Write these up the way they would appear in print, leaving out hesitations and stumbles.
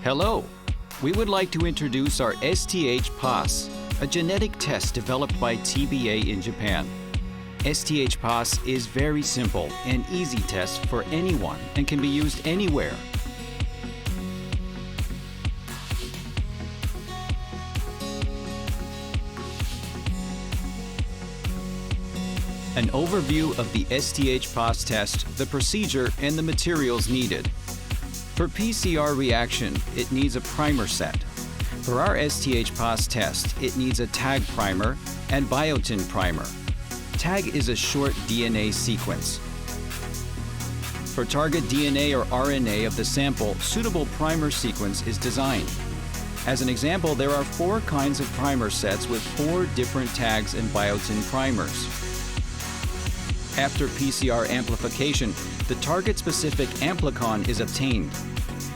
Hello! We would like to introduce our STH-PAS, a genetic test developed by TBA in Japan. STH-PAS is very simple and easy test for anyone and can be used anywhere. An overview of the STH-PAS test, the procedure, and the materials needed. For PCR reaction, it needs a primer set. For our STH-PAS test, it needs a tag primer and biotin primer. Tag is a short DNA sequence. For target DNA or RNA of the sample, suitable primer sequence is designed. As an example, there are 4 kinds of primer sets with 4 different tags and biotin primers. After PCR amplification, the target-specific amplicon is obtained.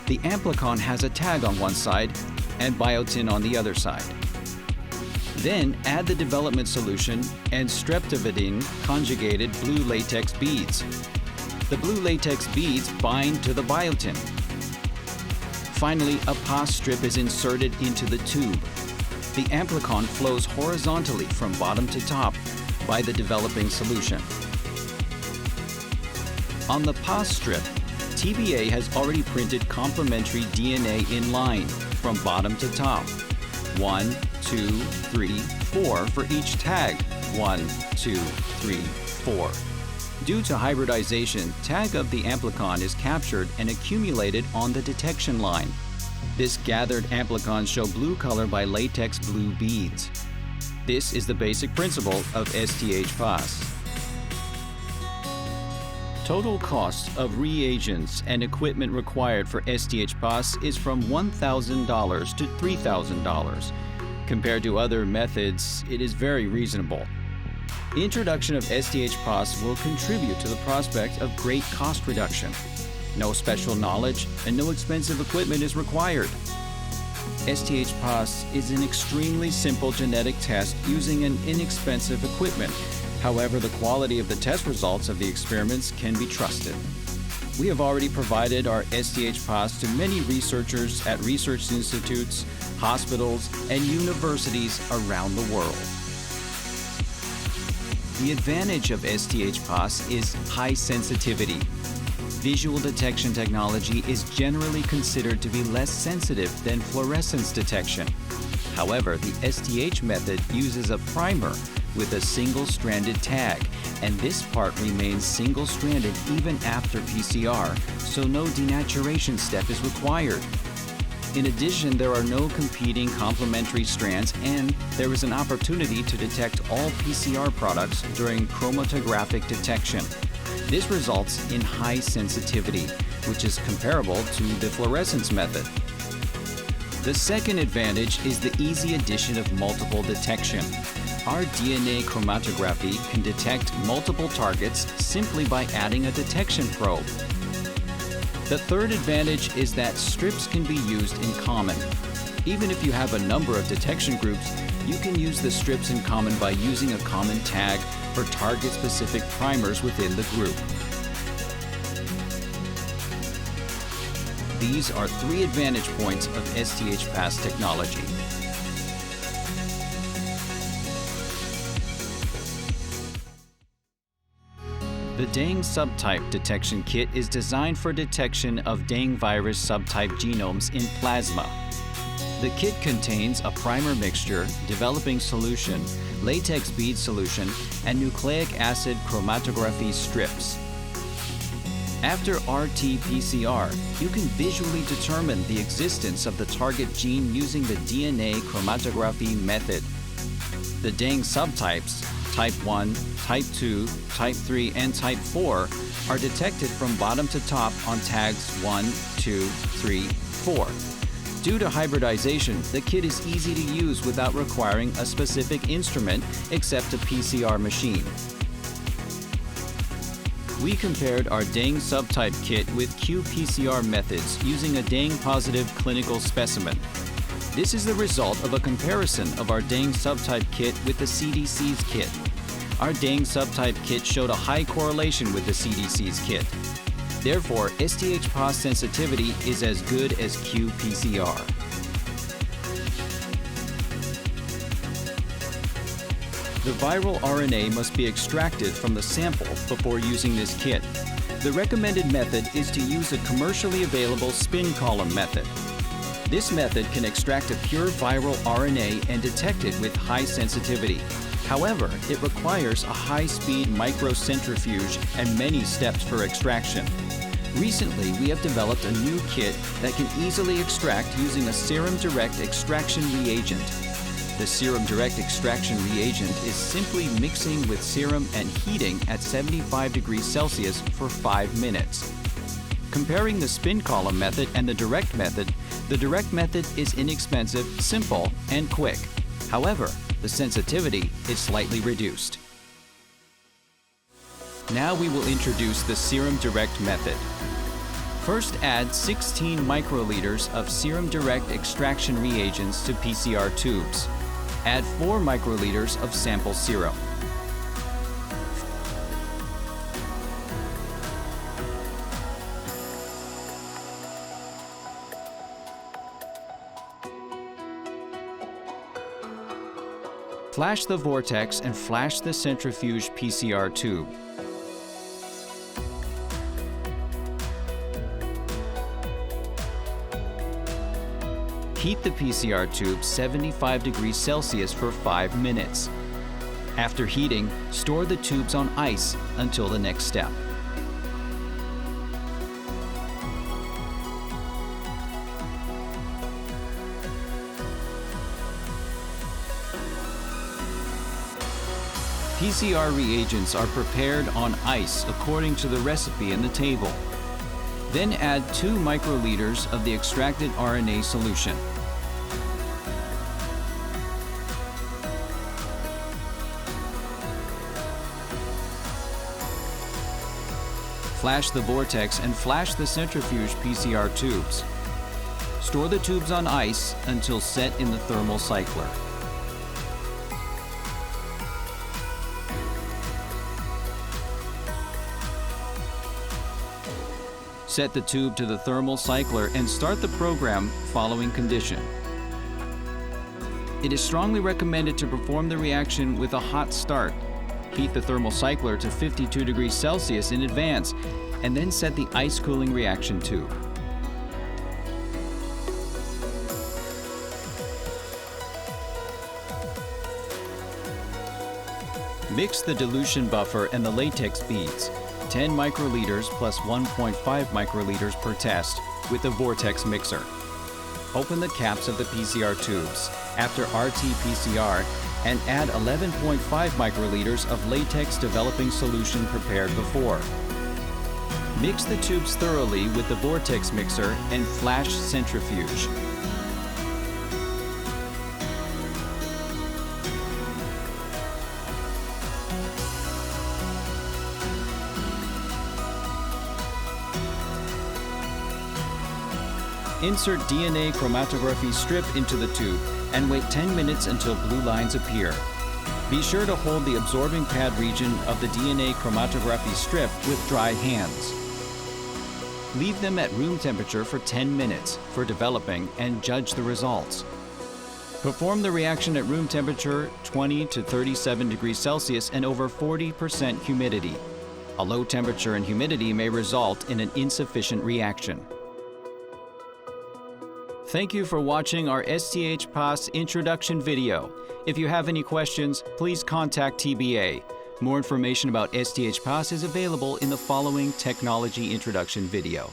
The amplicon has a tag on one side and biotin on the other side. Then add the development solution and streptavidin conjugated blue latex beads. The blue latex beads bind to the biotin. Finally, a PAS strip is inserted into the tube. The amplicon flows horizontally from bottom to top by the developing solution. On the PAS strip, TBA has already printed complementary DNA in line from bottom to top. 1, 2, 3, 4 for each tag. 1, 2, 3, 4. Due to hybridization, tag of the amplicon is captured and accumulated on the detection line. This gathered amplicons show blue color by latex blue beads. This is the basic principle of STH-PAS. Total cost of reagents and equipment required for STH-PAS is from $1,000 to $3,000. Compared to other methods, it is very reasonable. The introduction of STH-PAS will contribute to the prospect of great cost reduction. No special knowledge and no expensive equipment is required. STH-PAS is an extremely simple genetic test using an inexpensive equipment. However, the quality of the test results of the experiments can be trusted. We have already provided our STH-PAS to many researchers at research institutes, hospitals, and universities around the world. The advantage of STH-PAS is high sensitivity. Visual detection technology is generally considered to be less sensitive than fluorescence detection. However, the STH method uses a primer with a single-stranded tag, and this part remains single-stranded even after PCR, so no denaturation step is required. In addition, there are no competing complementary strands, and there is an opportunity to detect all PCR products during chromatographic detection. This results in high sensitivity, which is comparable to the fluorescence method. The second advantage is the easy addition of multiple detection. Our DNA chromatography can detect multiple targets simply by adding a detection probe. The third advantage is that strips can be used in common. Even if you have a number of detection groups, you can use the strips in common by using a common tag for target-specific primers within the group. These are 3 advantage points of STH-PAS technology. The Dengue subtype detection kit is designed for detection of dengue virus subtype genomes in plasma. The kit contains a primer mixture, developing solution, latex bead solution, and nucleic acid chromatography strips. After RT-PCR, you can visually determine the existence of the target gene using the DNA chromatography method. The dengue subtypes, Type 1, Type 2, Type 3, and Type 4, are detected from bottom to top on tags 1, 2, 3, 4. Due to hybridization, the kit is easy to use without requiring a specific instrument except a PCR machine. We compared our dengue subtype kit with qPCR methods using a dengue-positive clinical specimen. This is the result of a comparison of our dengue subtype kit with the CDC's kit. Our dengue subtype kit showed a high correlation with the CDC's kit. Therefore, STH-PAS sensitivity is as good as qPCR. The viral RNA must be extracted from the sample before using this kit. The recommended method is to use a commercially available spin column method. This method can extract a pure viral RNA and detect it with high sensitivity. However, it requires a high-speed microcentrifuge and many steps for extraction. Recently, we have developed a new kit that can easily extract using a serum direct extraction reagent. The serum direct extraction reagent is simply mixing with serum and heating at 75 degrees Celsius for 5 minutes. Comparing the spin column method and the direct method is inexpensive, simple, and quick. However, the sensitivity is slightly reduced. Now we will introduce the serum direct method. First, add 16 microliters of serum direct extraction reagents to PCR tubes. Add 4 microliters of sample serum. Flash the vortex and flash the centrifuge PCR tube. Heat the PCR tube 75 degrees Celsius for 5 minutes. After heating, store the tubes on ice until the next step. PCR reagents are prepared on ice according to the recipe in the table. Then add 2 microliters of the extracted RNA solution. Flash the vortex and flash the centrifuge PCR tubes. Store the tubes on ice until set in the thermal cycler. Set the tube to the thermal cycler and start the program following condition. It is strongly recommended to perform the reaction with a hot start. Heat the thermal cycler to 52 degrees Celsius in advance, and then set the ice cooling reaction tube. Mix the dilution buffer and the latex beads, 10 microliters plus 1.5 microliters per test, with the vortex mixer. Open the caps of the PCR tubes after RT-PCR and add 11.5 microliters of latex developing solution prepared before. Mix the tubes thoroughly with the vortex mixer and flash centrifuge. Insert DNA chromatography strip into the tube and wait 10 minutes until blue lines appear. Be sure to hold the absorbing pad region of the DNA chromatography strip with dry hands. Leave them at room temperature for 10 minutes for developing and judge the results. Perform the reaction at room temperature 20 to 37 degrees Celsius and over 40% humidity. A low temperature and humidity may result in an insufficient reaction. Thank you for watching our STH-PAS introduction video. If you have any questions, please contact TBA. More information about STH-PAS is available in the following technology introduction video.